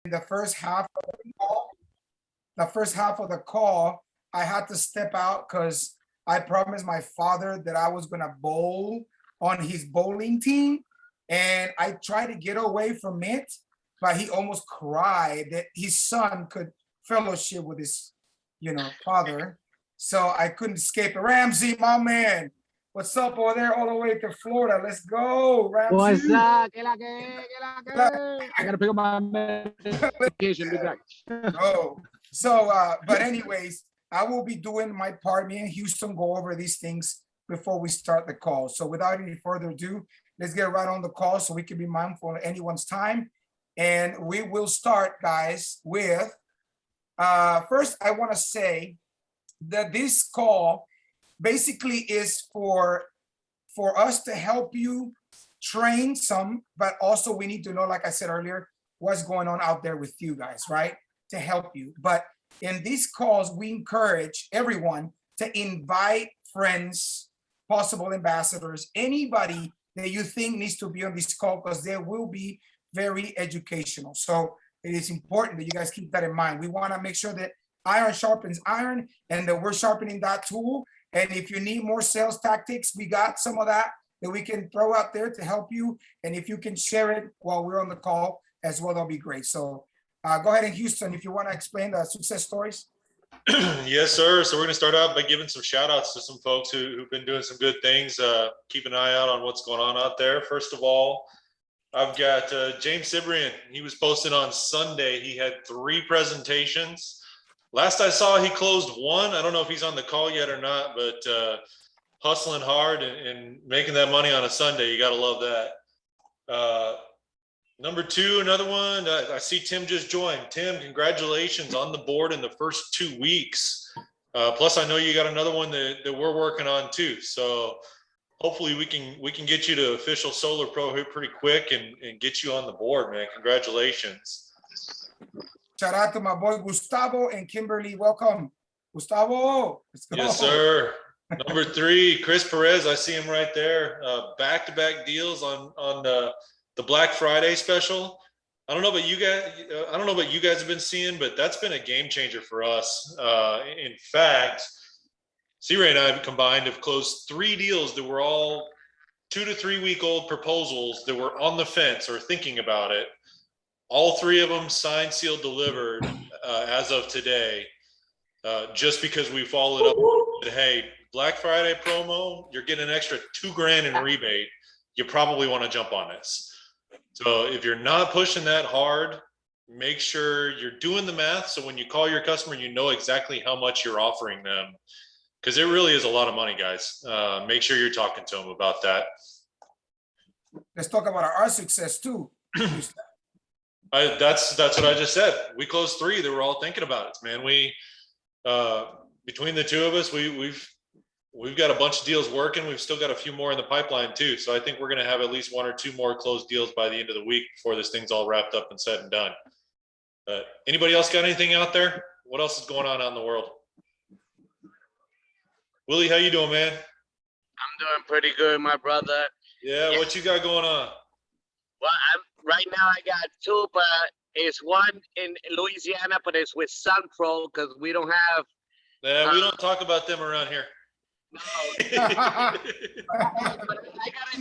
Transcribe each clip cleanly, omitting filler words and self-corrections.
the first half of the call, I had to step out because I promised my father that I was gonna bowl on his bowling team, and I tried to get away from it, but he almost cried that his son could fellowship with his, father. So I couldn't escape it. Ramsey, my man, what's up over there all the way to Florida? Let's go, Ramsey. What's up? I gotta pick up my medication. Be back. Oh, so but anyways, I will be doing my part. Me and Houston go over these things before we start the call. So without any further ado, let's get right on the call so we can be mindful of anyone's time. And we will start, guys, with first I want to say that this call basically is for us to help you train some, but also we need to know, like I said earlier, what's going on out there with you guys, right? To help you. But in these calls, we encourage everyone to invite friends, possible ambassadors, anybody that you think needs to be on this call, because they will be very educational. So it is important that you guys keep that in mind. We want to make sure that iron sharpens iron and that we're sharpening that tool. And if you need more sales tactics, we got some of that we can throw out there to help you. And if you can share it while we're on the call as well, that'll be great. So go ahead, and Houston, if you want to explain the success stories. Yes, sir. So we're going to start out by giving some shout outs to some folks who've been doing some good things. Keep an eye out on what's going on out there. First of all, I've got James Cibrian. He was posted on Sunday. He had 3 presentations. Last I saw, he closed 1. I don't know if he's on the call yet or not, but hustling hard and making that money on a Sunday. You got to love that. Number 2, another one. I see Tim just joined. Tim, congratulations on the board in the first 2 weeks. Plus, I know you got another one that we're working on too. So hopefully we can get you to official Solar Pro here pretty quick and get you on the board, man. Congratulations. Shout out to my boy Gustavo and Kimberly. Welcome, Gustavo. Let's go. Yes, sir. Number 3, Chris Perez. I see him right there. Back-to-back deals on the Black Friday special. I don't know what you guys have been seeing, but that's been a game changer for us. In fact, C-Ray and I combined have closed 3 deals that were all 2 to 3 week old proposals that were on the fence or thinking about it. All 3 of them signed, sealed, delivered as of today, just because we followed up with, hey, Black Friday promo, you're getting an extra $2,000 in rebate. You probably want to jump on this. So if you're not pushing that hard, make sure you're doing the math. So when you call your customer, you know exactly how much you're offering them, because it really is a lot of money, guys. Make sure you're talking to them about that. Let's talk about our success too. That's what I just said. We closed 3 that were all thinking about it, man. We between the 2 of us, we've got a bunch of deals working. We've still got a few more in the pipeline too. So I think we're going to have at least 1 or 2 more closed deals by the end of the week before this thing's all wrapped up and said and done. Anybody else got anything out there? What else is going on out in the world? Willie, how you doing, man? I'm doing pretty good, my brother. Yeah, what you got going on? Well, right now I got 2, but it's one in Louisiana, but it's with Sunpro because we don't have. Yeah, we don't talk about them around here. No. But I got a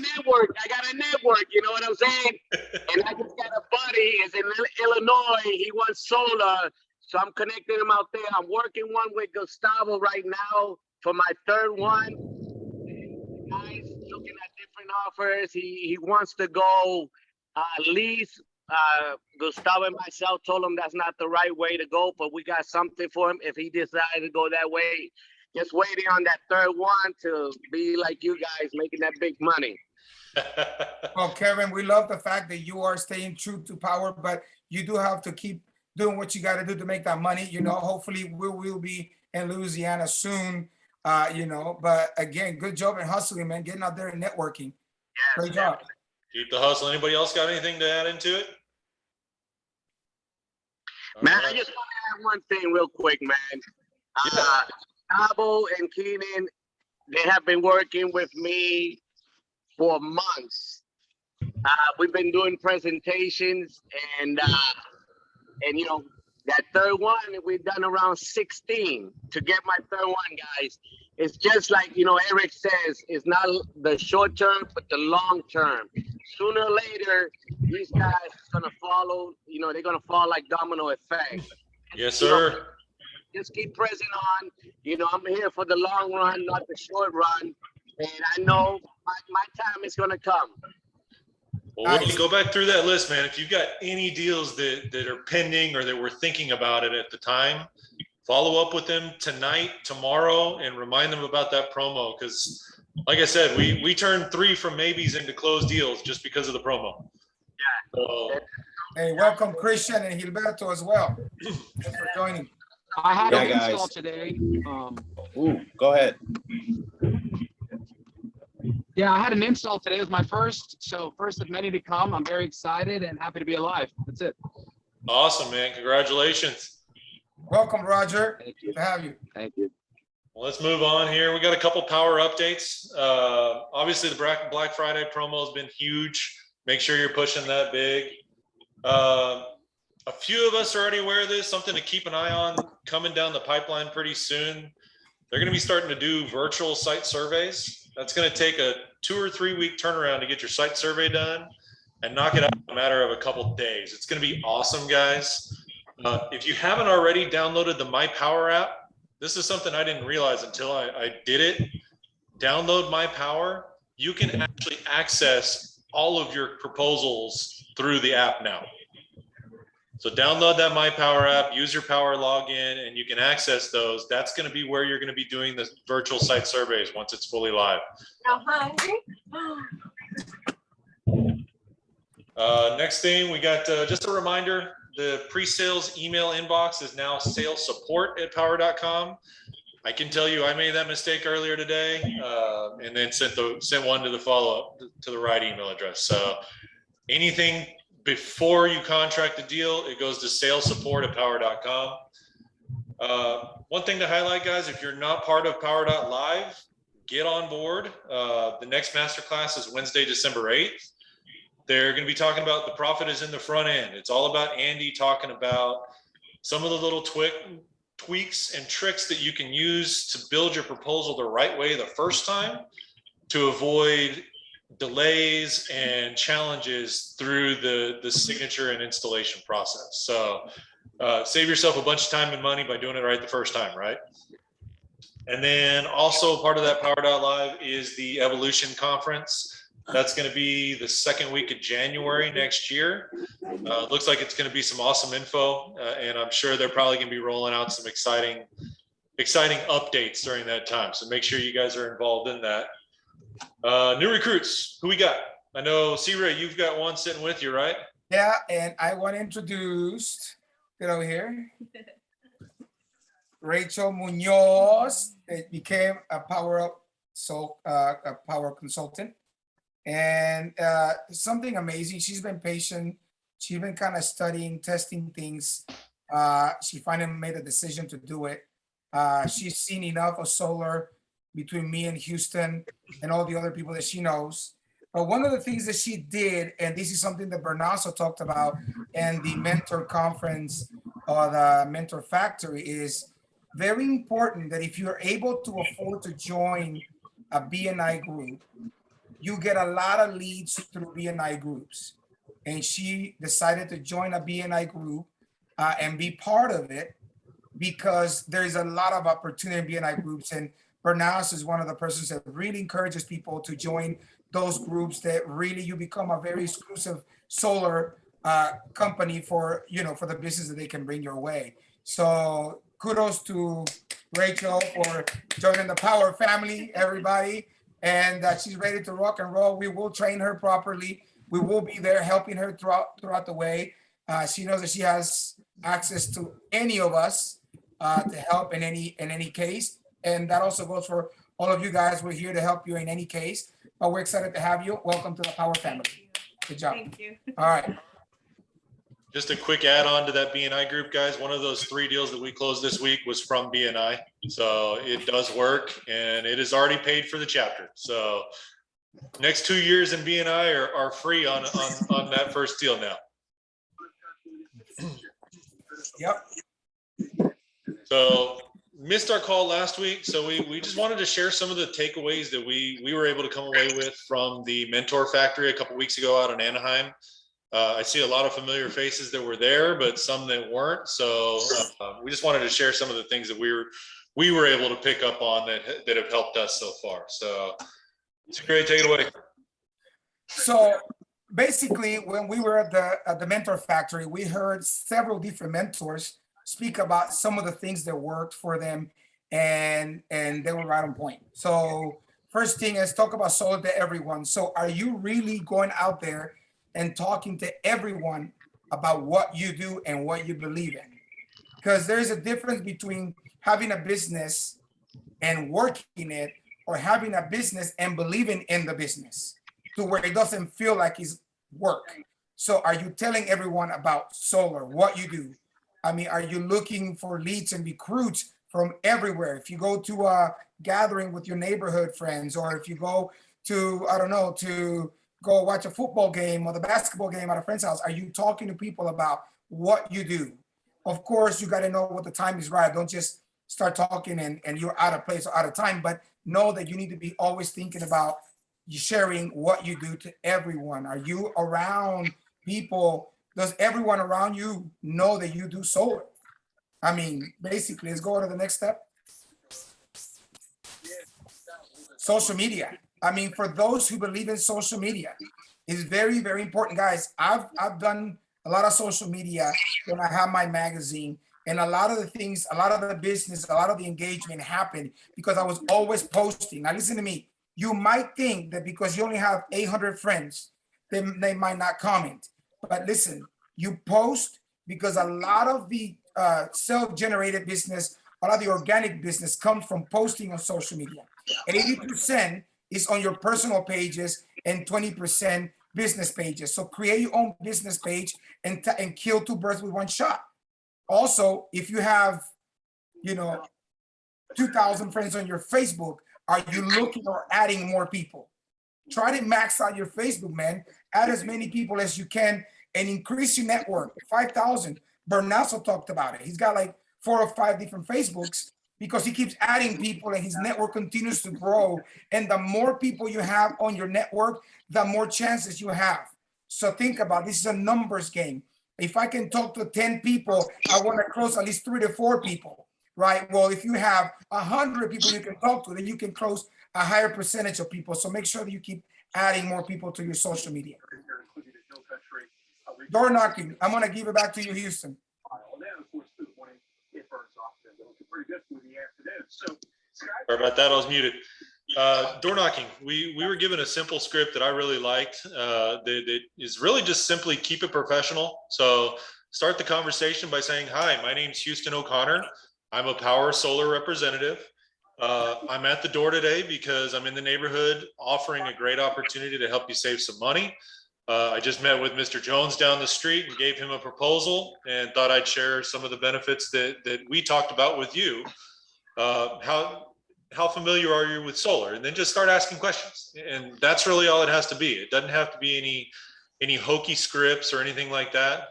network, you know what I'm saying? And I just got a buddy, is in Illinois, he wants solar, so I'm connecting him out there. I'm working one with Gustavo right now for my 3rd one. Guys looking at different offers. He wants to go lease. Gustavo and myself told him that's not the right way to go, but we got something for him if he decided to go that way. Just waiting on that 3rd one to be like you guys, making that big money. Well, Kevin, we love the fact that you are staying true to Powur, but you do have to keep doing what you got to do to make that money. Hopefully we will be in Louisiana soon, but again, good job in hustling, man, getting out there and networking. Yes, great job. Keep the hustle. Anybody else got anything to add into it? Man, I just want to add one thing real quick, man. Gustavo and Keenan, they have been working with me for months. We've been doing presentations, and And that third one, we've done around 16 to get my third one, guys. It's just like, Eric says, it's not the short term, but the long term. Sooner or later, these guys are going to follow, they're going to fall like domino effect. Yes, sir. Just keep pressing on. I'm here for the long run, not the short run. And I know my time is going to come. Well, Willie, go back through that list, man. If you've got any deals that are pending or that we're thinking about it at the time, follow up with them tonight, tomorrow, and remind them about that promo. Because, like I said, we turned 3 from maybes into closed deals just because of the promo. Yeah. So, Hey, welcome Christian and Gilberto as well. Thanks for joining. I had Yeah, an guys. install today. Ooh, go ahead. Yeah, I had an install today. It was my first, so first of many to come. I'm very excited and happy to be alive. That's it. awesome, man. Congratulations. Welcome, Roger. Thank you. Good to have you. Thank you. Well, let's move on here. We got a couple Powur updates. Obviously, the Black Friday promo has been huge. Make sure you're pushing that big. A few of us are already aware of this. Something to keep an eye on coming down the pipeline pretty soon. They're going to be starting to do virtual site surveys. That's going to take a 2 or 3 week turnaround to get your site survey done and knock it out in a matter of a couple of days. It's going to be awesome, guys. If you haven't already downloaded the My Powur app, this is something I didn't realize until I did it. Download My Powur. You can actually access all of your proposals through the app now. So download that My Powur app, use your Powur login, and you can access those. That's going to be where you're going to be doing the virtual site surveys once it's fully live. Next thing, we got just a reminder, the pre-sales email inbox is now salessupport@powur.com. I can tell you I made that mistake earlier today and then sent one to the follow-up to the right email address. So anything before you contract a deal, it goes to salessupport@powur.com. One thing to highlight, guys, if you're not part of Powur.live, get on board. The next masterclass is Wednesday, December 8th. They're going to be talking about the profit is in the front end. It's all about Andy talking about some of the little tweaks and tricks that you can use to build your proposal the right way the first time to avoid delays and challenges through the signature and installation process. So save yourself a bunch of time and money by doing it right the first time, right? And then also part of that Powur.live is the Evolution Conference. That's going to be the second week of January next year. Looks like it's going to be some awesome info, and I'm sure they're probably going to be rolling out some exciting updates during that time. So make sure you guys are involved in that. New recruits, who we got? I know, C-Ray, you've got one sitting with you, right? Yeah, and I want to introduce, get over here, Rachel Munoz, that became a Powur consultant. And something amazing. She's been patient. She's been kind of studying, testing things. She finally made a decision to do it. She's seen enough of solar between me and Houston and all the other people that she knows. But one of the things that she did, and this is something that Bernasso talked about and the mentor conference or the mentor factory, is very important that if you're able to afford to join a BNI group, you get a lot of leads through BNI groups. And she decided to join a BNI group and be part of it because there's a lot of opportunity in BNI groups. And Bernaus is one of the persons that really encourages people to join those groups, that really you become a very exclusive solar company for the business that they can bring your way. So kudos to Rachel for joining the Powur family, everybody. And she's ready to rock and roll. We will train her properly. We will be there helping her throughout the way. She knows that she has access to any of us to help in any case. And that also goes for all of you guys. We're here to help you in any case. But we're excited to have you. Welcome to the Powur family. Good job. Thank you. All right. Just a quick add-on to that BNI group, guys. One of those 3 deals that we closed this week was from BNI. So it does work, and it is already paid for the chapter. So next 2 years in BNI are free on that first deal now. Yep. So missed our call last week. So we just wanted to share some of the takeaways that we were able to come away with from the Mentor Factory a couple weeks ago out in Anaheim. I see a lot of familiar faces that were there, but some that weren't. So we just wanted to share some of the things that we were able to pick up on that have helped us so far. So it's great. Take it away. So basically, when we were at the Mentor Factory, we heard several different mentors speak about some of the things that worked for them, and they were right on point. So first thing is talk about solar to everyone. So are you really going out there and talking to everyone about what you do and what you believe in? Because there's a difference between having a business and working it, or having a business and believing in the business to where it doesn't feel like it's work. So are you telling everyone about solar, what you do? I mean, are you looking for leads and recruits from everywhere? If you go to a gathering with your neighborhood friends, or if you go to, I don't know, to go watch a football game or the basketball game at a friend's house, are you talking to people about what you do? Of course, you got to know what the time is right. Don't just start talking and you're out of place or out of time, but know that you need to be always thinking about sharing what you do to everyone. Are you around people? Does everyone around you know that you do solar? I mean, basically, let's go to the next step. Social media. I mean, for those who believe in social media, is very, very important, guys. I've done a lot of social media when I have my magazine, and a lot of the things, a lot of the business, a lot of the engagement happened because I was always posting. Now, listen to me. You might think that because you only have 800 friends, they might not comment. But listen, you post because a lot of the self-generated business, a lot of the organic business comes from posting on social media. 80% is on your personal pages and 20% business pages. So create your own business page and kill two birds with one shot. Also, if you have, 2,000 friends on your Facebook, are you looking or adding more people? Try to max out your Facebook, man. Add as many people as you can and increase your network. 5,000. Bernasso talked about it. He's got like 4 or 5 different Facebooks because he keeps adding people and his network continues to grow. And the more people you have on your network, the more chances you have. So think about this is a numbers game. If I can talk to 10 people, I want to close at least 3 to 4 people, right? Well, if you have 100 people you can talk to, then you can close a higher percentage of people. So make sure that you keep adding more people to your social media. Door knocking. I'm going to give it back to you, Houston. Sorry about that. I was muted. Door knocking. We were given a simple script that I really liked. That is really just simply keep it professional. So start the conversation by saying, "Hi, my name's Huston O'Connor. I'm a Powur Solar representative. I'm at the door today because I'm in the neighborhood offering a great opportunity to help you save some money. I just met with Mr. Jones down the street and gave him a proposal and thought I'd share some of the benefits that we talked about with you. How familiar are you with solar?" And then just start asking questions. And that's really all it has to be. It doesn't have to be any hokey scripts or anything like that.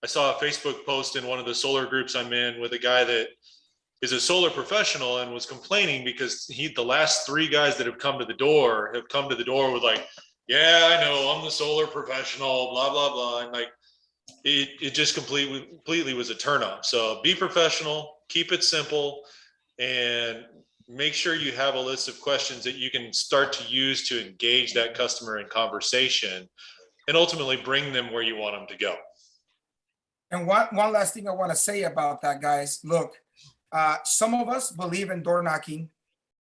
I saw a Facebook post in one of the solar groups I'm in with a guy that is a solar professional and was complaining because the last 3 guys that have come to the door with like, "Yeah, I know, I'm the solar professional, blah, blah, blah." And like, it just completely was a turn on. So be professional, keep it simple, and make sure you have a list of questions that you can start to use to engage that customer in conversation and ultimately bring them where you want them to go. And one last thing I want to say about that, guys. Look, some of us believe in door knocking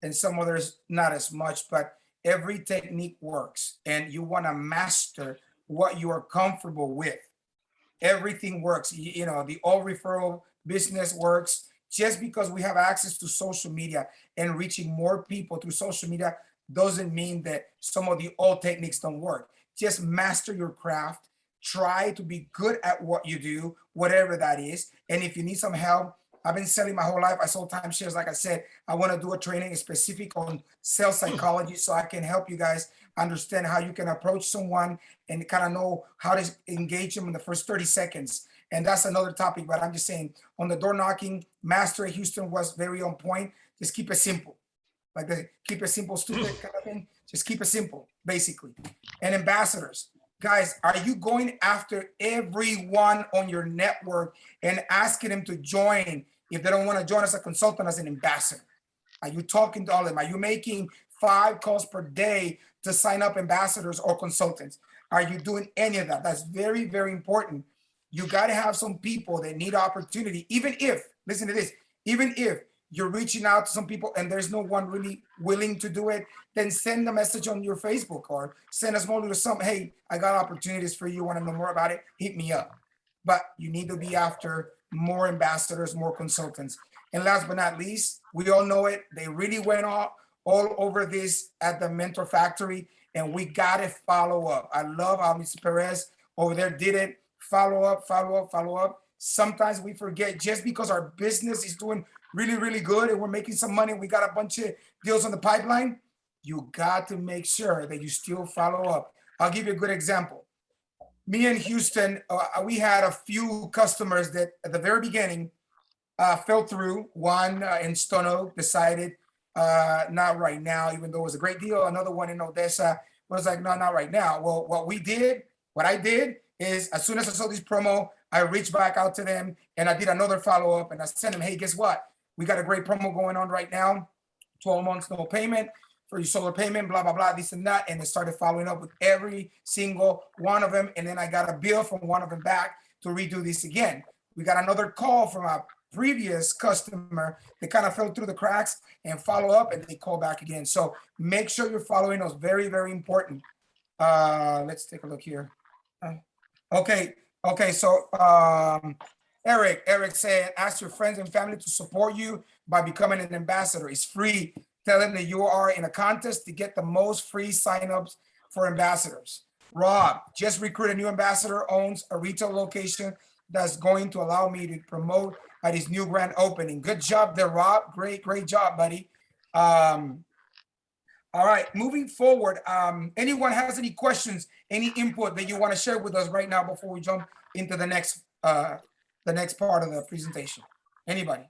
and some others not as much, but every technique works and you want to master what you are comfortable with. Everything works. The all referral business works. Just because we have access to social media and reaching more people through social media doesn't mean that some of the old techniques don't work. Just master your craft. Try to be good at what you do, whatever that is. And if you need some help, I've been selling my whole life. I sold timeshares. Like I said, I want to do a training specific on sales psychology so I can help you guys understand how you can approach someone and kind of know how to engage them in the first 30 seconds And that's another topic, but I'm just saying on the door knocking, Master at Houston was very on point. Just keep it simple. Like the keep it simple, stupid kind of thing. Just keep it simple, basically. And ambassadors, guys, are you going after everyone on your network and asking them to join if they don't want to join as a consultant, as an ambassador? Are you talking to all of them? Are you making 5 calls per day to sign up ambassadors or consultants? Are you doing any of that? That's very, very important. You got to have some people that need opportunity, even if, listen to this, even if you're reaching out to some people and there's no one really willing to do it, then send a message on your Facebook or send a small little something. Hey, I got opportunities for you. Want to know more about it? Hit me up. But you need to be after more ambassadors, more consultants. And last but not least, we all know it. They really went all over this at the Mentor Factory, and we got to follow up. I love how Mr. Perez over there did it. Follow up, follow up, follow up. Sometimes we forget, just because our business is doing really, really good and we're making some money, we got a bunch of deals on the pipeline, you got to make sure that you still follow up. I'll give you a good example. Me and Houston, we had a few customers that at the very beginning fell through. One in Stone Oak decided not right now, even though it was a great deal. Another one in Odessa was like, no, not right now. Well, what I did is, as soon as I saw this promo, I reached back out to them and I did another follow-up and I sent them, hey, guess what? We got a great promo going on right now. 12 months, no payment for your solar payment, blah, blah, blah, this and that. And they started following up with every single one of them. And then I got a bill from one of them back to redo this again. We got another call from a previous customer that kind of fell through the cracks and follow up, and they call back again. So make sure you're following us. Very, very important. Let's take a look here. Okay. So Eric said, ask your friends and family to support you by becoming an ambassador. It's free. Tell them that you are in a contest to get the most free signups for ambassadors. Rob, just recruit a new ambassador, owns a retail location that's going to allow me to promote at his new grand opening. Good job there, Rob. Great job, buddy. All right, moving forward. Anyone has any questions, any input that you want to share with us right now before we jump into the next part of the presentation? Anybody?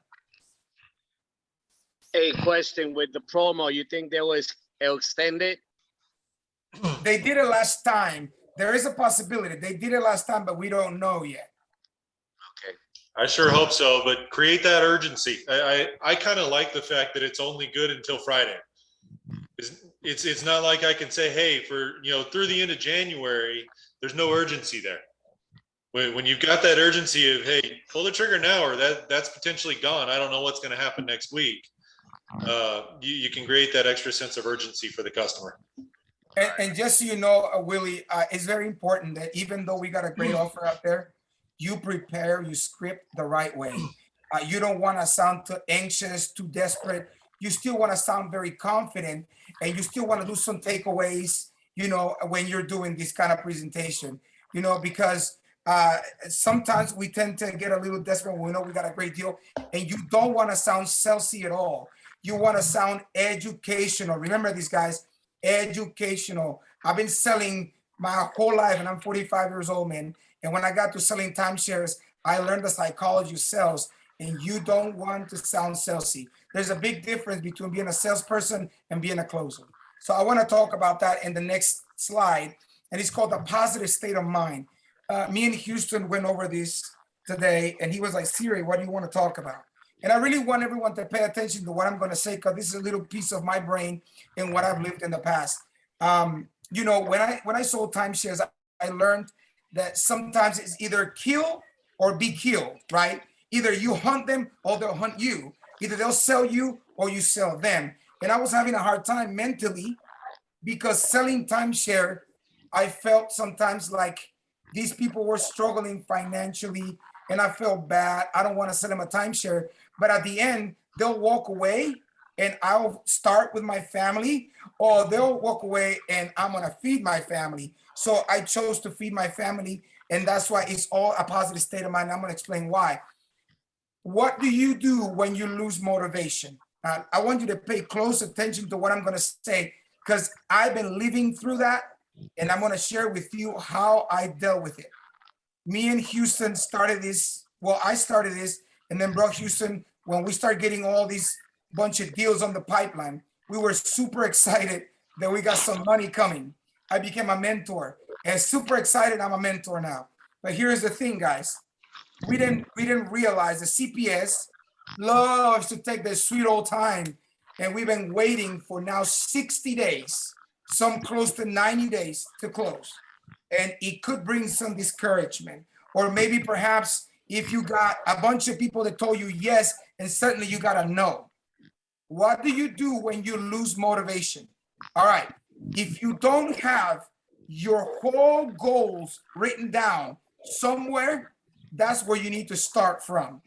A question with the promo, you think they was extended? They did it last time. There is a possibility. They did it last time, but we don't know yet. Okay. I sure hope so, but create that urgency. I kind of like the fact that it's only good until Friday. It's not like I can say, hey, for through the end of January, there's no urgency there. When you've got that urgency of, hey, pull the trigger now, or that's potentially gone. I don't know what's going to happen next week. You can create that extra sense of urgency for the customer. And just so you know, Willie, it's very important that even though we got a great offer out there, you prepare, you script the right way. You don't want to sound too anxious, too desperate. You still want to sound very confident, and you still want to do some takeaways, when you're doing this kind of presentation, because sometimes we tend to get a little desperate when we know we got a great deal, and you don't want to sound salesy at all. You want to sound educational. Remember these guys, educational. I've been selling my whole life, and I'm 45 years old, man. And when I got to selling timeshares, I learned the psychology of sales, and you don't want to sound salesy. There's a big difference between being a salesperson and being a closer. So I want to talk about that in the next slide, and it's called the positive state of mind. Me and Houston went over this today, and he was like, Siri, what do you want to talk about? And I really want everyone to pay attention to what I'm going to say, because this is a little piece of my brain and what I've lived in the past. When I sold timeshares, I learned that sometimes it's either kill or be killed, right? Either you hunt them or they'll hunt you. Either they'll sell you or you sell them. And I was having a hard time mentally, because selling timeshare, I felt sometimes like these people were struggling financially, and I felt bad. I don't want to sell them a timeshare. But at the end, they'll walk away and I'll start with my family, or they'll walk away and I'm going to feed my family. So I chose to feed my family, and that's why it's all a positive state of mind. I'm going to explain why. What do you do when you lose motivation? I want you to pay close attention to what I'm going to say, because I've been living through that, and I'm going to share with you how I dealt with it. me and Houston started this. Well, I started this, and then bro Houston, when we start getting all these bunch of deals on the pipeline, we were super excited that we got some money coming. I became a mentor, and super excited I'm a mentor now. But here's the thing, guys. We didn't realize the CPS loves to take their sweet old time, and we've been waiting for now 60 days, some close to 90 days to close. And it could bring some discouragement, or maybe perhaps if you got a bunch of people that told you yes, and suddenly you got a no. What do you do when you lose motivation? All right, if you don't have your whole goals written down somewhere, that's where you need to start from.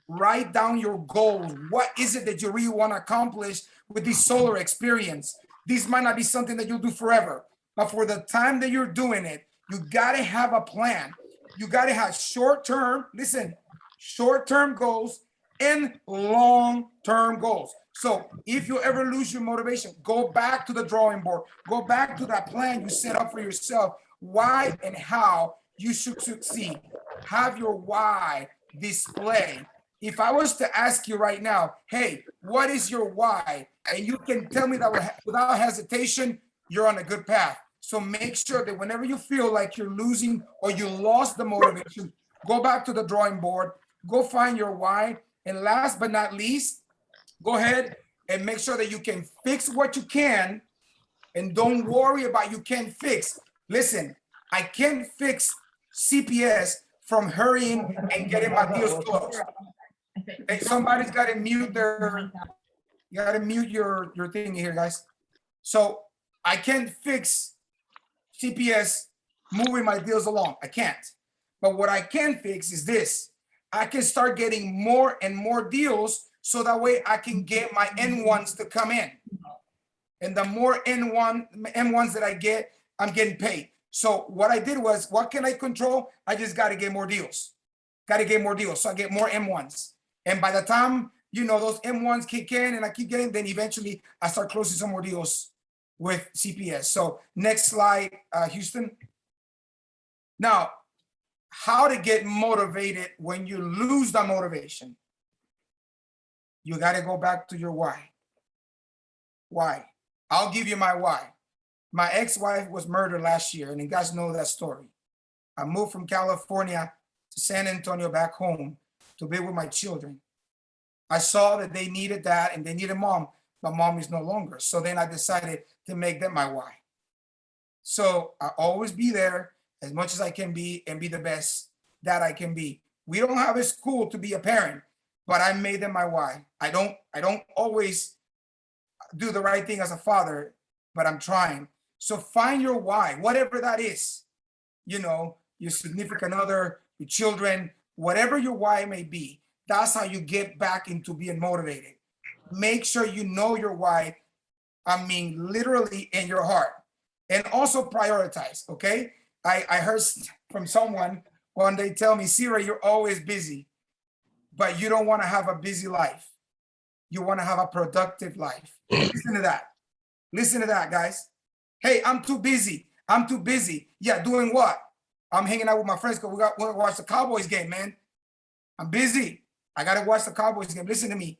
Write down your goals. What is it that you really want to accomplish with this solar experience? This might not be something that you'll do forever, but for the time that you're doing it, you got to have a plan. You got to have short-term, listen, short-term goals and long-term goals. So if you ever lose your motivation, go back to the drawing board. Go back to that plan you set up for yourself, why and how you should succeed. Have your why display. If I was to ask you right now, hey, what is your why? And you can tell me that without hesitation, you're on a good path. So make sure that whenever you feel like you're losing or you lost the motivation, go back to the drawing board, go find your why. And last but not least, go ahead and make sure that you can fix what you can, and don't worry about you can't fix. Listen, I can't fix CPS from hurrying and getting my deals closed. Hey, somebody's got to mute their, you got to mute your thing here, guys. So I can't fix CPS moving my deals along. I can't. But what I can fix is this. I can start getting more and more deals, so that way I can get my N1s to come in. And the more M1s that I get, I'm getting paid. So what I did was, what can I control? I just got to get more deals. Got to get more deals. So I get more M1s. And by the time, you know, those M1s kick in and I keep getting, then eventually I start closing some more deals with CPS. So next slide, Houston. Now, how to get motivated when you lose the motivation? You got to go back to your why. Why? I'll give you my why. My ex-wife was murdered last year, and you guys know that story. I moved from California to San Antonio back home to be with my children. I saw that they needed that and they needed mom, but mom is no longer. So then I decided to make them my why. So I always be there as much as I can be and be the best that I can be. We don't have a school to be a parent, but I made them my why. I don't always do the right thing as a father, but I'm trying. So find your why, whatever that is. You know, your significant other, your children, whatever your why may be. That's how you get back into being motivated. Make sure you know your why. I mean, literally in your heart. And also prioritize, okay? I heard from someone one day tell me, Sira, you're always busy, but you don't want to have a busy life. You want to have a productive life. Listen to that. Listen to that, guys. Hey, I'm too busy. I'm too busy. Yeah, doing what? I'm hanging out with my friends because we got to watch the Cowboys game, man. I'm busy. I got to watch the Cowboys game. Listen to me.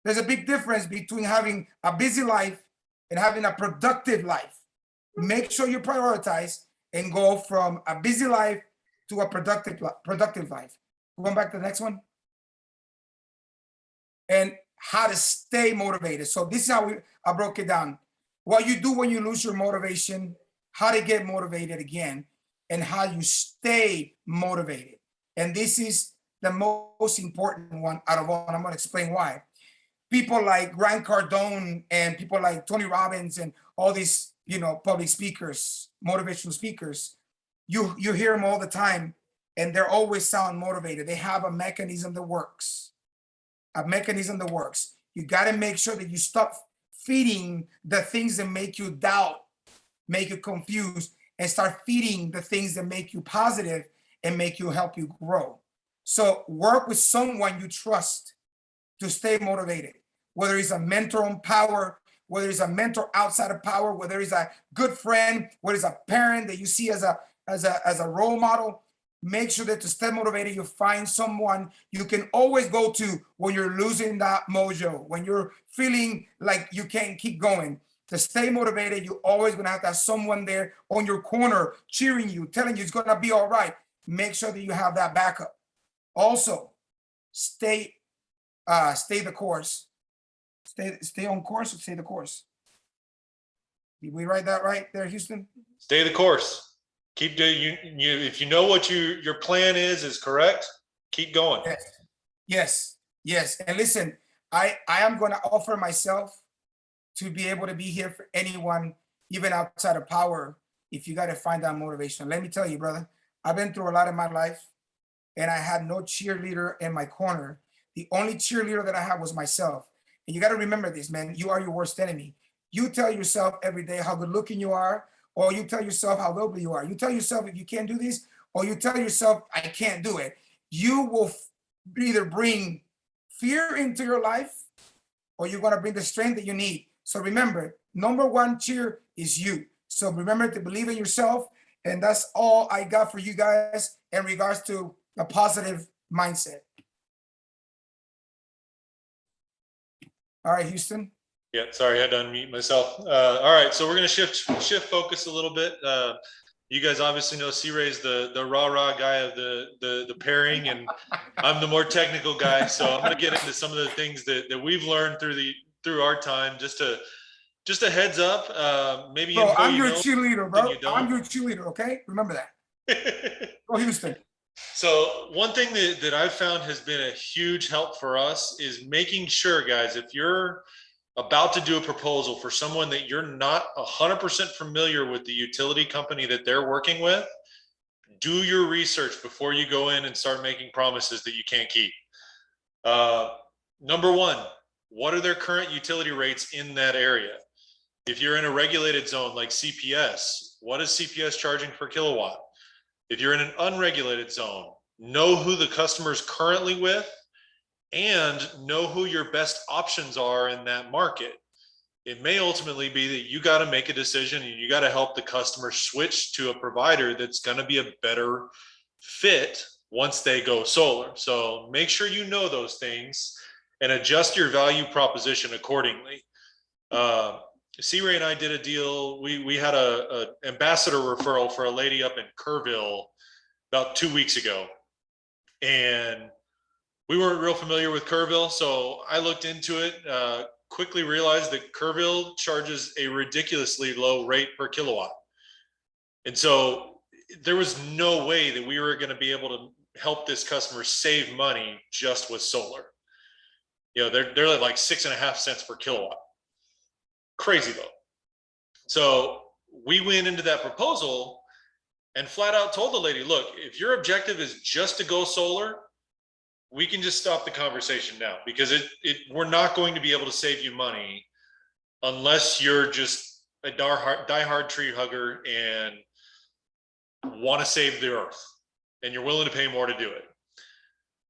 There's a big difference between having a busy life and having a productive life. Make sure you prioritize and go from a busy life to a productive life. Going back to the next one. And how to stay motivated. So this is how I broke it down. What you do when you lose your motivation, how to get motivated again, and how you stay motivated. And this is the most important one out of all, and I'm going to explain why. People like Grant Cardone and people like Tony Robbins and all these, you know, public speakers, motivational speakers, you hear them all the time, and they're always sound motivated. They have a mechanism that works. A mechanism that works. You got to make sure that you stop feeding the things that make you doubt, make you confused, and start feeding the things that make you positive and make you help you grow. So work with someone you trust to stay motivated, whether it's a mentor on Powur, whether it's a mentor outside of Powur, whether it's a good friend, whether it's a parent that you see as a role model. make sure that to stay motivated, you find someone you can always go to when you're losing that mojo, when you're feeling like you can't keep going. To stay motivated, you're always going to have someone there on your corner cheering you, telling you it's going to be all right. Make sure that you have that backup. Also, stay the course. Stay on course or stay the course. Did we write that right there, Houston? Stay the course. Keep doing you if you know what your plan is correct, keep going. Yes. And listen, I am going to offer myself to be able to be here for anyone, even outside of Powur, if you got to find that motivation. Let me tell you, brother, I've been through a lot in my life, and I had no cheerleader in my corner. The only cheerleader that I had was myself. And you got to remember this, man. You are your worst enemy. You tell yourself every day how good looking you are, or you tell yourself how lovely you are. You tell yourself if you can't do this, or you tell yourself I can't do it. You will either bring fear into your life, or you're going to bring the strength that you need. So remember, number one cheer is you. So remember to believe in yourself. And that's all I got for you guys in regards to a positive mindset. All right, Houston. Yeah, sorry, I had to unmute myself. All right, so we're gonna shift focus a little bit. You guys obviously know C-Ray's the rah-rah guy of the pairing, and I'm the more technical guy. So I'm gonna get into some of the things that we've learned through our time. Just a heads up, maybe. Bro, I'm your cheerleader, bro. I'm your cheerleader, okay? Remember that. Go Houston. So one thing that I've found has been a huge help for us is making sure, guys, if you're about to do a proposal for someone that you're not 100% familiar with the utility company that they're working with, do your research before you go in and start making promises that you can't keep. Number one, what are their current utility rates in that area? If you're in a regulated zone like CPS, what is CPS charging per kilowatt? If you're in an unregulated zone, know who the customer's currently with and know who your best options are in that market. It may ultimately be that you got to make a decision and you got to help the customer switch to a provider that's going to be a better fit once they go solar. So make sure you know those things and adjust your value proposition accordingly. C-Ray and I did a deal. We had a ambassador referral for a lady up in Kerrville about 2 weeks ago. And we weren't real familiar with Kerrville, so I looked into it, quickly realized that Kerrville charges a ridiculously low rate per kilowatt. And so there was no way that we were going to be able to help this customer save money just with solar. You know, they're at like 6.5 cents per kilowatt. Crazy low. So we went into that proposal and flat out told the lady, look, if your objective is just to go solar, we can just stop the conversation now, because we're not going to be able to save you money unless you're just a diehard tree hugger and want to save the earth and you're willing to pay more to do it.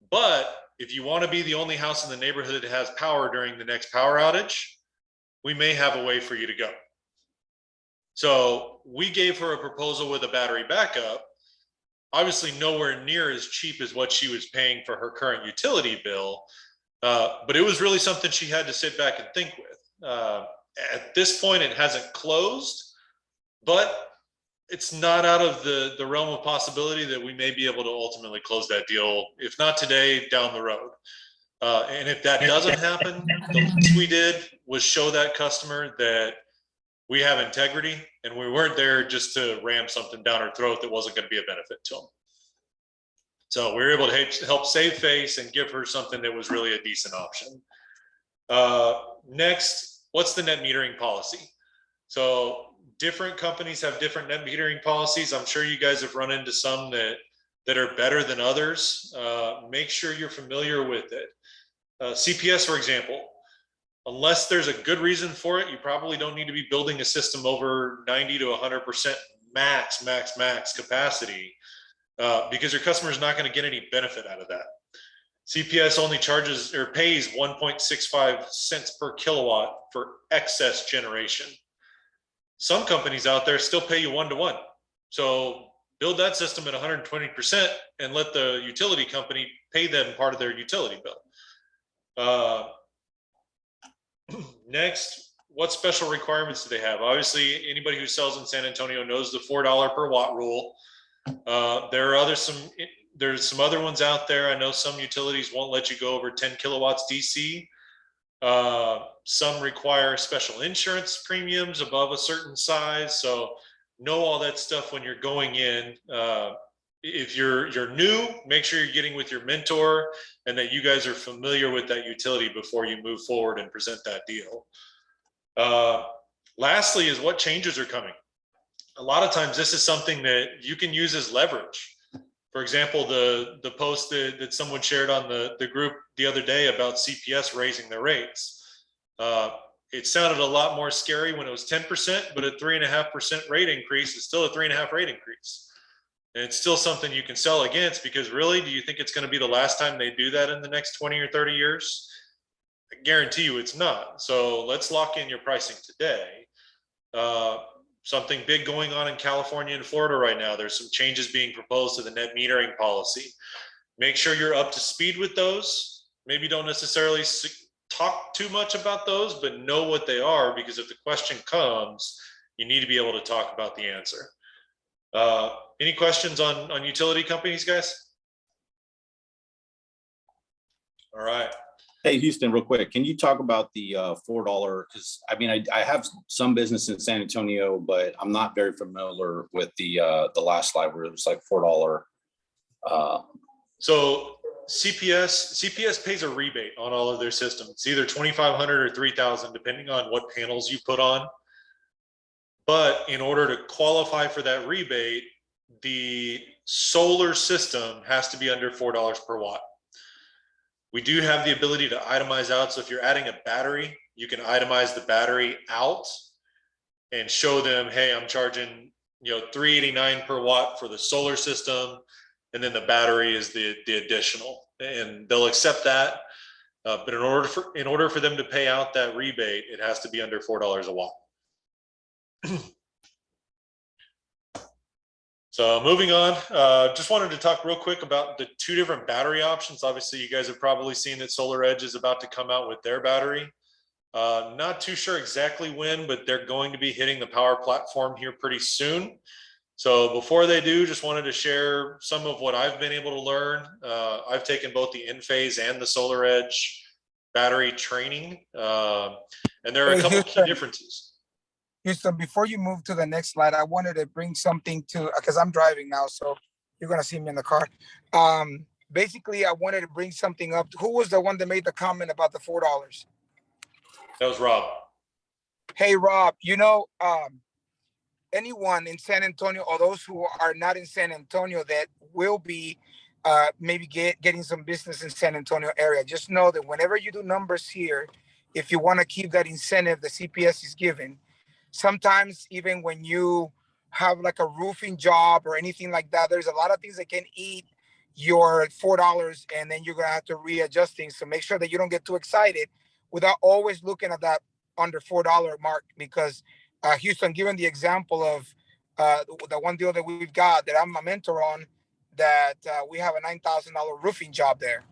But if you want to be the only house in the neighborhood that has power during the next power outage, we may have a way for you to go. So we gave her a proposal with a battery backup, obviously nowhere near as cheap as what she was paying for her current utility bill. But it was really something she had to sit back and think with. At this point, it hasn't closed, but it's not out of the realm of possibility that we may be able to ultimately close that deal, if not today, down the road. And if that doesn't happen, the least we did was show that customer that we have integrity and we weren't there just to ram something down her throat that wasn't going to be a benefit to them. So we were able to help save face and give her something that was really a decent option. Next, what's the net metering policy? So different companies have different net metering policies. I'm sure you guys have run into some that are better than others. Make sure you're familiar with it. CPS, for example, unless there's a good reason for it, you probably don't need to be building a system over 90 to 100% max capacity, because your customer is not going to get any benefit out of that. CPS only charges or pays 1.65 cents per kilowatt for excess generation. Some companies out there still pay you 1-to-1. So build that system at 120% and let the utility company pay them part of their utility bill. Next, what special requirements do they have? Obviously, anybody who sells in San Antonio knows the $4 per watt rule. There's some other ones out there. I know some utilities won't let you go over 10 kilowatts DC. Some require special insurance premiums above a certain size. So know all that stuff when you're going in. If you're new, make sure you're getting with your mentor and that you guys are familiar with that utility before you move forward and present that deal. Lastly is what changes are coming. A lot of times this is something that you can use as leverage. For example, the post that someone shared on the group the other day about CPS raising their rates. It sounded a lot more scary when it was 10%, but a 3.5% rate increase is still a 3.5% rate increase. And it's still something you can sell against, because really, do you think it's going to be the last time they do that in the next 20 or 30 years? I guarantee you it's not. So let's lock in your pricing today. Something big going on in California and Florida right now. There's some changes being proposed to the net metering policy. Make sure you're up to speed with those. Maybe don't necessarily talk too much about those, but know what they are, because if the question comes, you need to be able to talk about the answer. Any questions on utility companies, guys? All right. Hey, Houston, real quick, can you talk about the $4? Because I mean, I have some business in San Antonio, but I'm not very familiar with the last slide where it was like $4. So CPS pays a rebate on all of their systems. It's either $2,500 or $3,000, depending on what panels you put on. But in order to qualify for that rebate, the solar system has to be under $4 per watt. We do have the ability to itemize out. So if you're adding a battery, you can itemize the battery out and show them, hey, I'm charging, $3.89 per watt for the solar system, and then the battery is the additional, and they'll accept that. But in order for them to pay out that rebate, it has to be under $4 a watt. So moving on, just wanted to talk real quick about the two different battery options. Obviously, you guys have probably seen that SolarEdge is about to come out with their battery. Not too sure exactly when, but they're going to be hitting the Powur platform here pretty soon. So before they do, just wanted to share some of what I've been able to learn. I've taken both the Enphase and the SolarEdge battery training, and there are a couple key differences. Houston, before you move to the next slide, I wanted to bring something to, because I'm driving now, so you're going to see me in the car. Basically, I wanted to bring something up. Who was the one that made the comment about the $4? That was Rob. Hey, Rob, anyone in San Antonio, or those who are not in San Antonio that will be maybe getting some business in San Antonio area, just know that whenever you do numbers here, if you want to keep that incentive the CPS is giving, sometimes even when you have like a roofing job or anything like that, there's a lot of things that can eat your $4, and then you're going to have to readjust things. So make sure that you don't get too excited without always looking at that under $4 mark, because Houston, given the example of the one deal that we've got that I'm a mentor on, that we have a $9,000 roofing job there.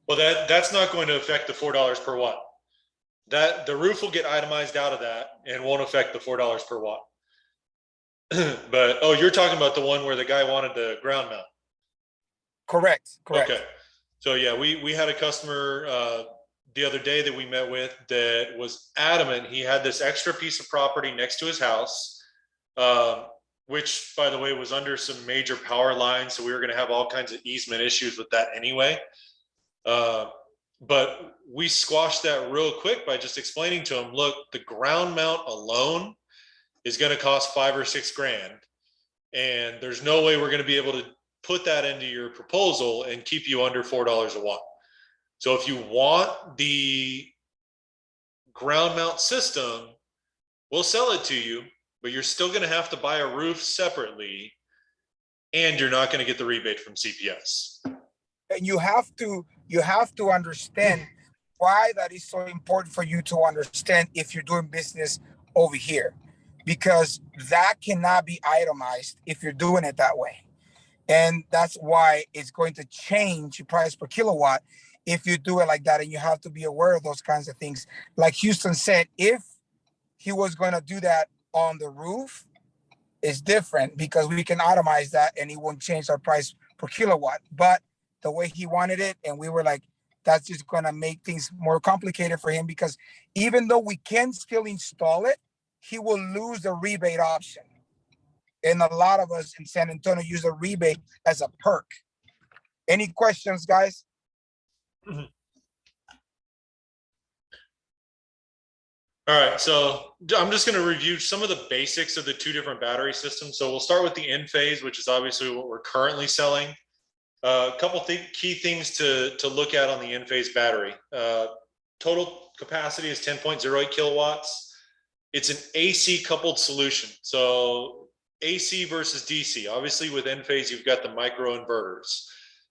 Well, that's not going to affect the $4 per watt. That the roof will get itemized out of that and won't affect the $4 per watt. But you're talking about the one where the guy wanted the ground mount. Correct. Okay. So yeah, we had a customer the other day that we met with that was adamant. He had this extra piece of property next to his house, which by the way was under some major power lines. So we were going to have all kinds of easement issues with that anyway. But we squashed that real quick by just explaining to him, look, the ground mount alone is going to cost $5 or $6 grand. And there's no way we're going to be able to put that into your proposal and keep you under $4 a watt. So if you want the ground mount system, we'll sell it to you, but you're still going to have to buy a roof separately, and you're not going to get the rebate from CPS. And you have to understand why that is so important for you to understand if you're doing business over here. because that cannot be itemized if you're doing it that way. And that's why it's going to change your price per kilowatt if you do it like that. And you have to be aware of those kinds of things. Like Houston said, if he was going to do that on the roof, it's different because we can itemize that and it won't change our price per kilowatt. But the way he wanted it, and we were like, that's just going to make things more complicated for him, because even though we can still install it, he will lose the rebate option. And a lot of us in San Antonio use a rebate as a perk. Any questions, guys? All right, so I'm just going to review some of the basics of the two different battery systems. So we'll start with the Enphase, which is obviously what we're currently selling. A couple key things to look at on the Enphase battery. Total capacity is 10.08 kilowatts. It's an AC coupled solution. So AC versus DC. Obviously with Enphase, you've got the micro inverters.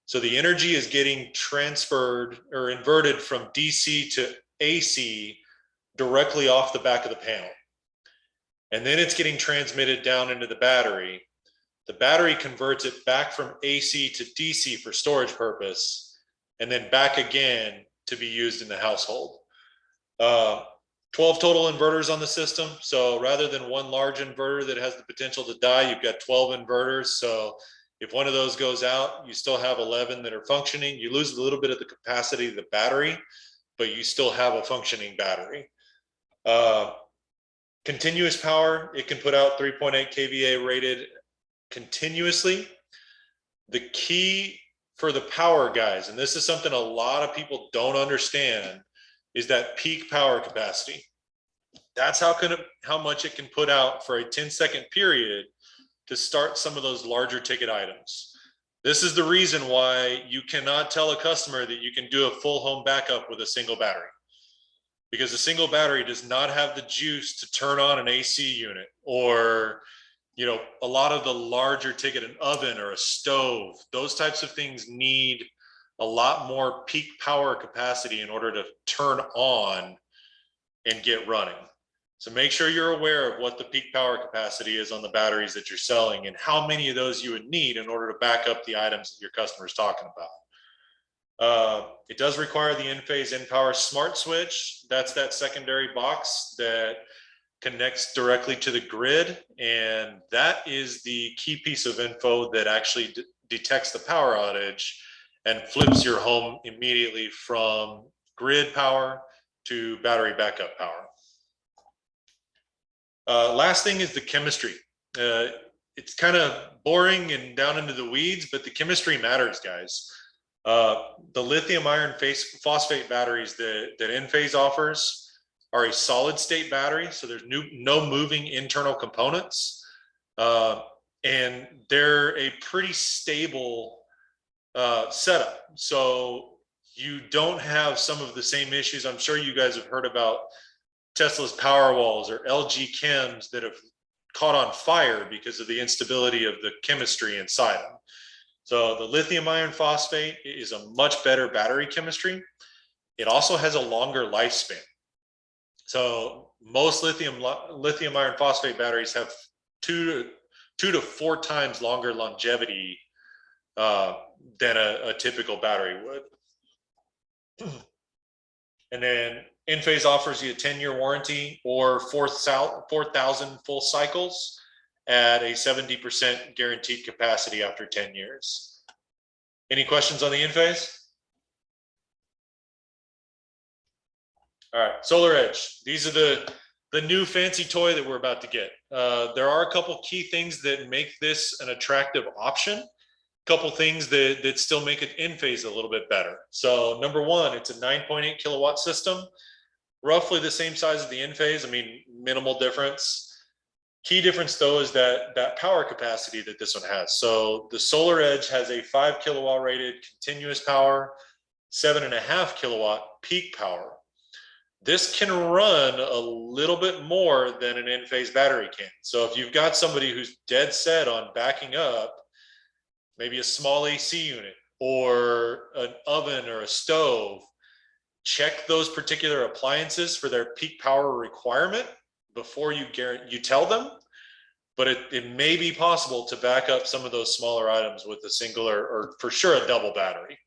So the energy is getting transferred or inverted from DC to AC directly off the back of the panel. And then it's getting transmitted down into the battery. The battery converts it back from AC to DC for storage purpose, and then back again to be used in the household. 12 total inverters on the system. So rather than one large inverter that has the potential to die, you've got 12 inverters. So if one of those goes out, you still have 11 that are functioning. You lose a little bit of the capacity of the battery, but you still have a functioning battery. Continuous power, it can put out 3.8 kVA rated continuously. The key for the Powur guys, and this is something a lot of people don't understand, is that peak power capacity. That's how much it can put out for a 10-second period to start some of those larger ticket items. This is the reason why you cannot tell a customer that you can do a full home backup with a single battery, because a single battery does not have the juice to turn on an AC unit, or a lot of the larger ticket, an oven or a stove. Those types of things need a lot more peak power capacity in order to turn on and get running. So make sure you're aware of what the peak power capacity is on the batteries that you're selling and how many of those you would need in order to back up the items that your customer is talking about. It does require the Enphase Power Smart Switch. That's that secondary box that connects directly to the grid, and that is the key piece of info that actually detects the power outage and flips your home immediately from grid power to battery backup power. Last thing is the chemistry. It's kind of boring and down into the weeds, but the chemistry matters, guys. The lithium iron phosphate batteries that Enphase offers are a solid state battery, so there's no moving internal components, and they're a pretty stable setup. So you don't have some of the same issues. I'm sure you guys have heard about Tesla's Powerwalls or LG Chems that have caught on fire because of the instability of the chemistry inside them. So the lithium iron phosphate is a much better battery chemistry. It also has a longer lifespan. So most lithium iron phosphate batteries have two to four times longer longevity than a typical battery would. And then Enphase offers you a 10-year warranty or 4,000 full cycles at a 70% guaranteed capacity after 10 years. Any questions on the Enphase? All right, SolarEdge. These are the new fancy toy that we're about to get. There are a couple key things that make this an attractive option. A couple things that still make it Enphase a little bit better. So number one, it's a 9.8 kilowatt system, roughly the same size as the Enphase. I mean, minimal difference. Key difference though is that power capacity that this one has. So the SolarEdge has a 5 kilowatt rated continuous power, 7.5 kilowatt peak power. This can run a little bit more than an Enphase battery can. So if you've got somebody who's dead set on backing up, maybe a small AC unit or an oven or a stove, check those particular appliances for their peak power requirement, before you tell them, but it may be possible to back up some of those smaller items with a single or for sure a double battery.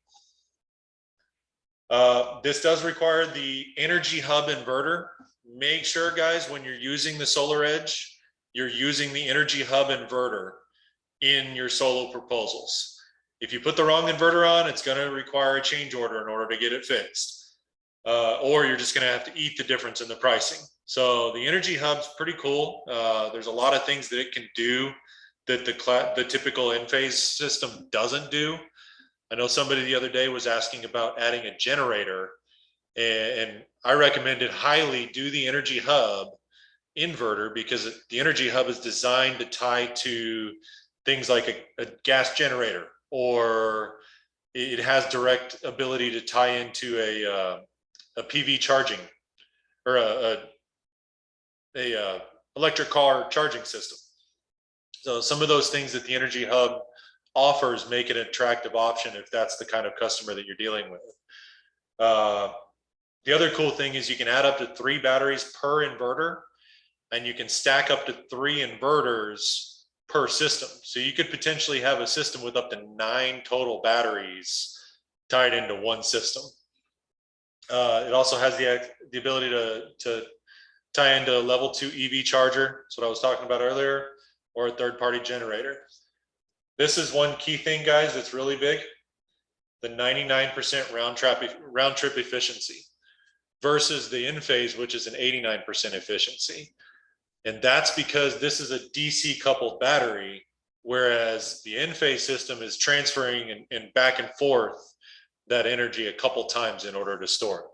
This does require the Energy Hub inverter. Make sure, guys, when you're using the SolarEdge, you're using the Energy Hub inverter in your solo proposals. If you put the wrong inverter on, it's going to require a change order in order to get it fixed. Or you're just going to have to eat the difference in the pricing. So the Energy Hub's pretty cool. There's a lot of things that it can do that the typical Enphase system doesn't do. I know somebody the other day was asking about adding a generator, and I recommended highly do the Energy Hub inverter, because the Energy Hub is designed to tie to things like a gas generator, or it has direct ability to tie into a PV charging or a electric car charging system. So some of those things that the Energy Hub offers make it an attractive option if that's the kind of customer that you're dealing with. The other cool thing is you can add up to 3 batteries per inverter, and you can stack up to 3 inverters per system. So you could potentially have a system with up to 9 total batteries tied into one system. It also has the ability to tie into a level 2 EV charger. That's what I was talking about earlier, or a third-party generator. This is one key thing, guys, that's really big: the 99% round trip efficiency versus the Enphase, which is an 89% efficiency. And that's because this is a DC coupled battery, whereas the Enphase system is transferring and back and forth that energy a couple times in order to store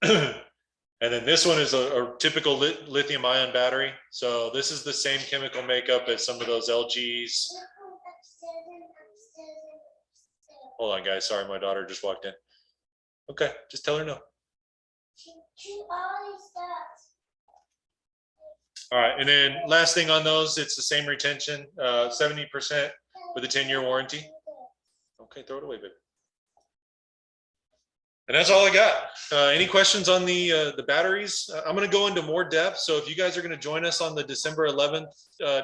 it. And then this one is a typical lithium ion battery. So this is the same chemical makeup as some of those LGs. Hold on, guys. Sorry, my daughter just walked in. Okay, just tell her no. All right, and then last thing on those, it's the same retention, 70% with a 10-year warranty. Okay, throw it away, baby. And that's all I got. Any questions on the batteries? I'm going to go into more depth. So if you guys are going to join us on the December 11th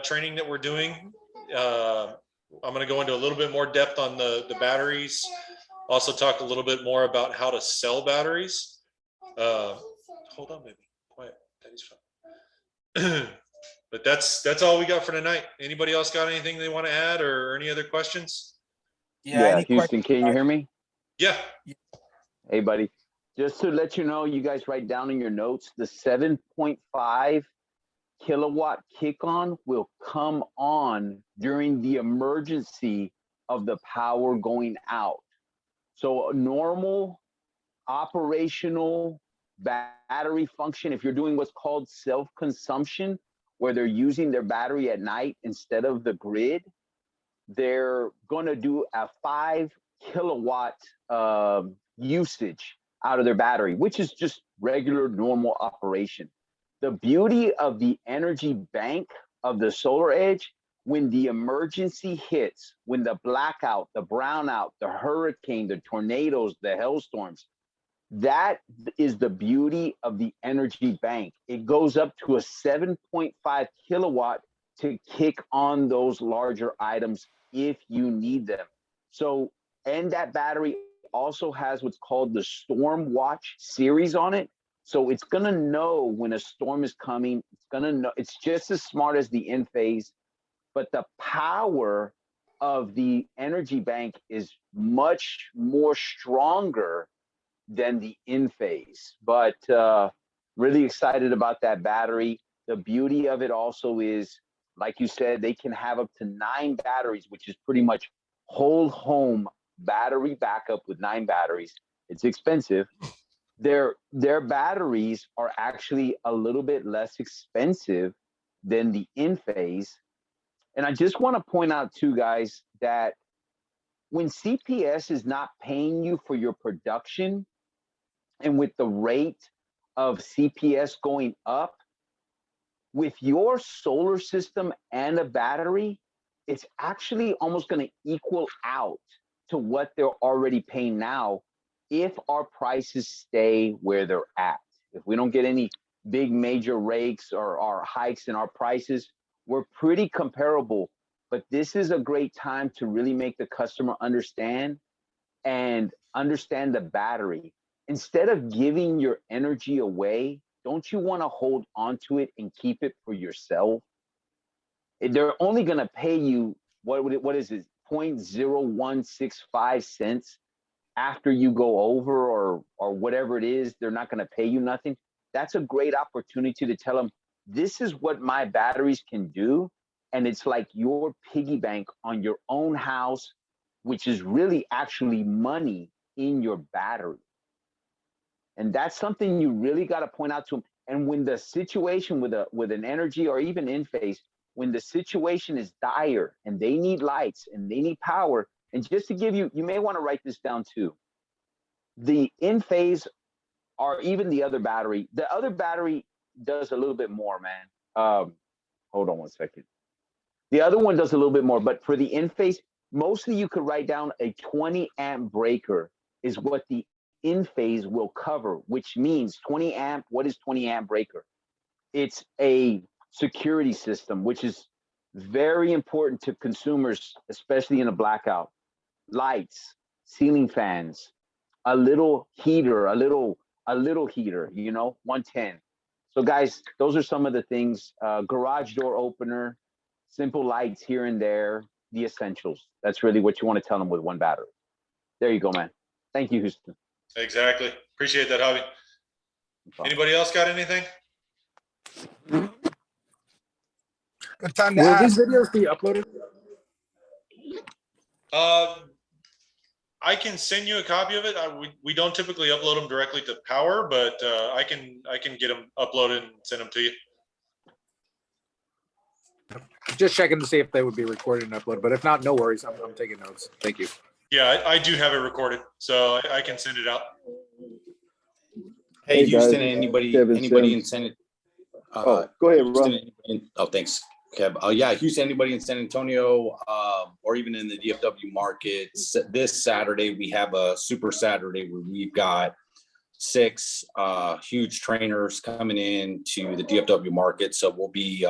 training that we're doing, I'm going to go into a little bit more depth on the batteries. Also talk a little bit more about how to sell batteries. Hold on, baby. Quiet. Daddy's fine. But that's all we got for tonight. Anybody else got anything they want to add, or any other questions? Yeah, Houston, can you hear me? Yeah. Hey, buddy. Just to let you know, you guys write down in your notes, the 7.5 kilowatt kick-on will come on during the emergency of the power going out. So a normal operational battery function, if you're doing what's called self-consumption, where they're using their battery at night instead of the grid, they're going to do a 5 kilowatt usage out of their battery, which is just regular normal operation. The beauty of the energy bank of the SolarEdge, when the emergency hits, when the blackout, the brownout, the hurricane, the tornadoes, the hailstorms, that is the beauty of the energy bank. It goes up to a 7.5 kilowatt to kick on those larger items if you need them. So, and that battery also has what's called the Storm Watch series on it. So it's gonna know when a storm is coming. It's gonna know. It's just as smart as the Enphase, but the power of the energy bank is much more stronger than the Enphase. But really excited about that battery. The beauty of it also is, like you said, they can have up to 9 batteries, which is pretty much whole home battery backup with 9 batteries. It's expensive. Their batteries are actually a little bit less expensive than the Enphase. And I just want to point out too, guys, that when CPS is not paying you for your production, and with the rate of CPS going up, with your solar system and a battery, it's actually almost going to equal out to what they're already paying now if our prices stay where they're at. If we don't get any big major rakes or hikes in our prices. We're pretty comparable, but this is a great time to really make the customer understand the battery. Instead of giving your energy away, don't you want to hold onto it and keep it for yourself? They're only going to pay you, what is it, 0.0165 cents after you go over or whatever it is. They're not going to pay you nothing. That's a great opportunity to tell them, this is what my batteries can do. And it's like your piggy bank on your own house, which is really actually money in your battery. And that's something you really got to point out to them. And when the situation with an energy or even Enphase, when the situation is dire and they need lights and they need power, and just to give you, you may want to write this down too. The Enphase or even the other battery does a little bit more, man. Hold on one second. The other one does a little bit more, but for the Enphase, mostly you could write down a 20 amp breaker is what the Enphase will cover, which means 20 amp. What is 20 amp breaker? It's a security system, which is very important to consumers, especially in a blackout. Lights, ceiling fans, a little heater, a little heater, 110. So guys, those are some of the things. Garage door opener, simple lights here and there, the essentials. That's really what you want to tell them with one battery. There you go, man. Thank you, Houston. Exactly. Appreciate that, Javi. Anybody else got anything? Good time to Will ask. these videos be uploaded? I can send you a copy of it. We don't typically upload them directly to Powur, but I can get them uploaded and send them to you. Just checking to see if they would be recorded and uploaded, but if not, no worries. I'm taking notes. Thank you. Yeah, I do have it recorded, so I can send it out. Hey, Hey, Houston, guys. anybody Kevin in Sims. San Go ahead, Houston, Rob. thanks, Kev. Yeah, Houston, anybody in San Antonio, or even in the DFW market, this Saturday, we have a super Saturday where we've got 6 huge trainers coming in to the DFW market. So we'll be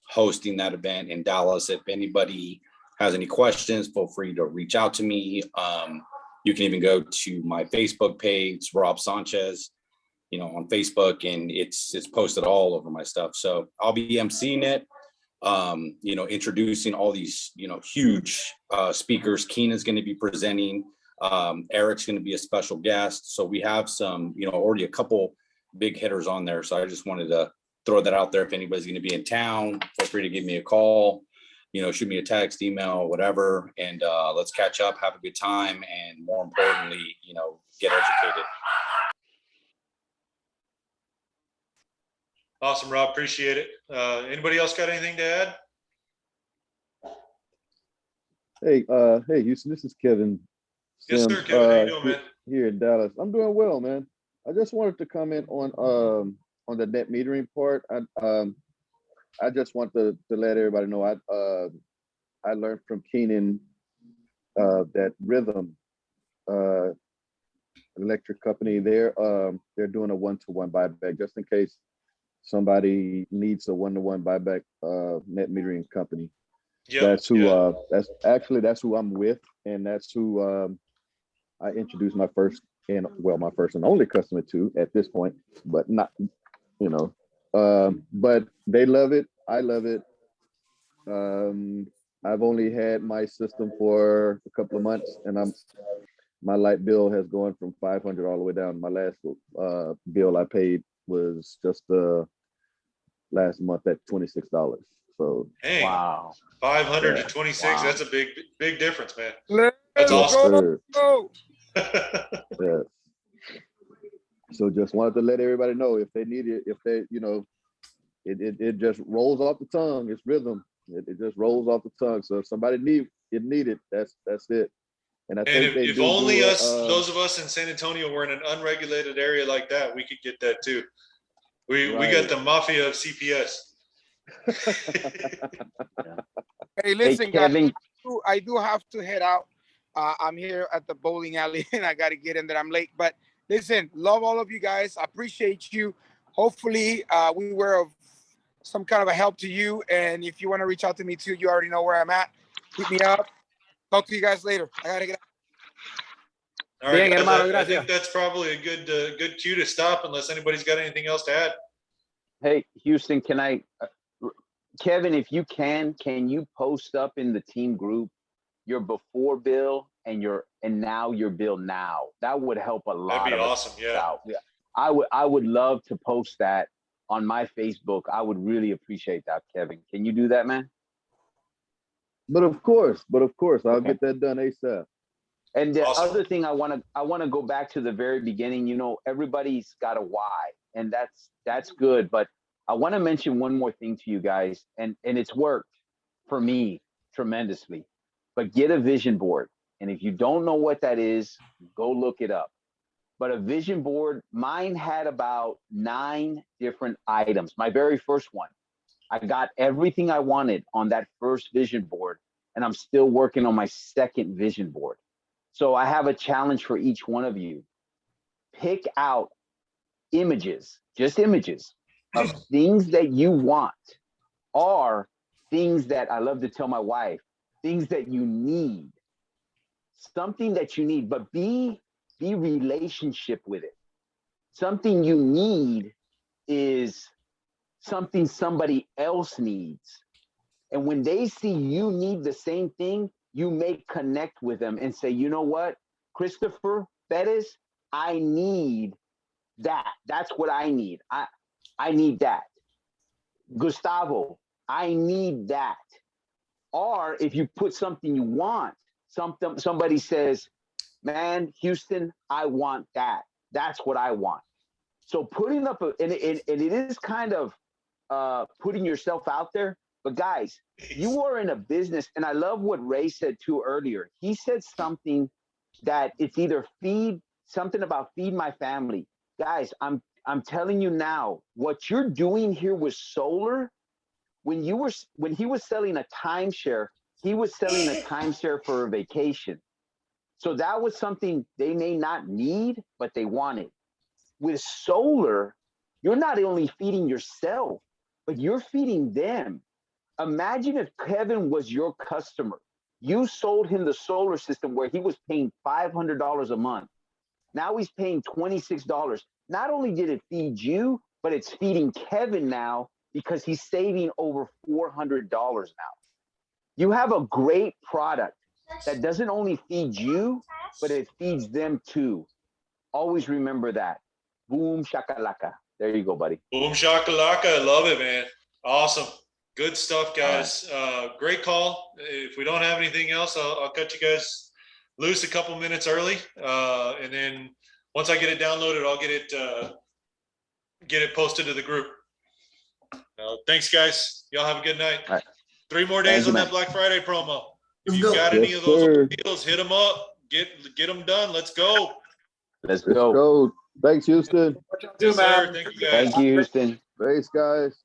hosting that event in Dallas. If anybody has any questions, feel free to reach out to me. You can even go to my Facebook page, Rob Sanchez, on Facebook, and it's posted all over my stuff. So I'll be emceeing it, introducing all these, huge speakers. Keenan's going to be presenting. Eric's going to be a special guest. So we have some, already a couple big hitters on there. So I just wanted to throw that out there. If anybody's going to be in town, feel free to give me a call, shoot me a text, email, whatever, and let's catch up, have a good time, and more importantly, get educated. Awesome, Rob. Appreciate it. Anybody else got anything to add? Hey, Houston, this is Kevin Yes, Sims, sir, Kevin. How you doing, man? here in Dallas. I'm doing well, man. I just wanted to comment on the net metering part. I just want to let everybody know I learned from Keenan that Rhythm electric company, they're doing a 1-to-1 buyback just in case somebody needs a 1-to-1 buyback net metering company. Yep, That's who yeah. that's who I'm with, and that's who I introduced my first and only customer to at this point, but not, but they love it. I love it. I've only had my system for a couple of months, and my light bill has gone from 500 all the way down. My last bill I paid was just last month at $26. So Dang, Wow. 500 Yeah. to 26. Wow. That's a big difference, man. Let's That's awesome. go. Yeah. So just wanted to let everybody know if they need it, if they, it just rolls off the tongue. It's Rhythm. It just rolls off the tongue. So if somebody need it, that's it. And I think And if only those of us in San Antonio were in an unregulated area like that, we could get that too. We got the mafia of CPS. Hey, listen, Hey, guys, Kevin. I do have to head out. I'm here at the bowling alley and I got to get in there. I'm late, but listen, love all of you guys. I appreciate you. hopefully we were of some kind of a help to you. And if you want to reach out to me too, you already know where I'm at. Hit me up. Talk to you guys later. I gotta get out. All right, Bien, guys, hermano, I gracias. think that's probably a good cue to stop unless anybody's got anything else to add. Hey, Houston, can I, Kevin, if you can you post up in the team group your before bill and now your bill now? That would help a lot. That'd be of awesome. us Yeah. out. I would love to post that on my Facebook. I would really appreciate that, Kevin. Can you do that, man? But of course, I'll Okay. get that done ASAP. And the Awesome. other thing I want to go back to the very beginning. You know, everybody's got a why, and that's good. But I want to mention one more thing to you guys, and it's worked for me tremendously. But get a vision board, and if you don't know what that is, go look it up. But a vision board, mine had about 9 different items. My very first one, I got everything I wanted on that first vision board, and I'm still working on my second vision board. So I have a challenge for each one of you. Pick out images, just images of things that you want, or things that I love to tell my wife, things that you need, something that you need, but be relationship with it. Something you need is something somebody else needs. And when they see you need the same thing, you may connect with them and say, you know what, Christopher, Perez, I need that. That's what I need. I need that. Gustavo, I need that. Or if you put something you want, somebody says, man, Houston, I want that. That's what I want. So putting up, and it is kind of putting yourself out there. But guys, you are in a business, and I love what Ray said too earlier. He said something that it's either something about feed my family. Guys, I'm telling you now, what you're doing here with solar, when he was selling a timeshare, he was selling a timeshare for a vacation. So that was something they may not need, but they wanted. With solar, you're not only feeding yourself, but you're feeding them. Imagine if Kevin was your customer. You sold him the solar system where he was paying $500 a month. Now he's paying $26. Not only did it feed you, but it's feeding Kevin now because he's saving over $400 now. You have a great product that doesn't only feed you, but it feeds them too. Always remember that. Boom shakalaka. There you go, buddy. Boom shakalaka. I love it, man. Awesome. Good stuff, guys. Great call. If we don't have anything else, I'll cut you guys loose a couple minutes early. And then once I get it downloaded, I'll get it posted to the group. Thanks, guys. Y'all have a good night. All right. 3 more days on man. that Black Friday promo. If Let's you go. got any Yes, of those sir. deals, hit them up. Get them done. Let's go. Let's Let's go. go. Thanks, Houston. Yes, sir. Thank you, guys. Thank you, Houston. Thanks, guys.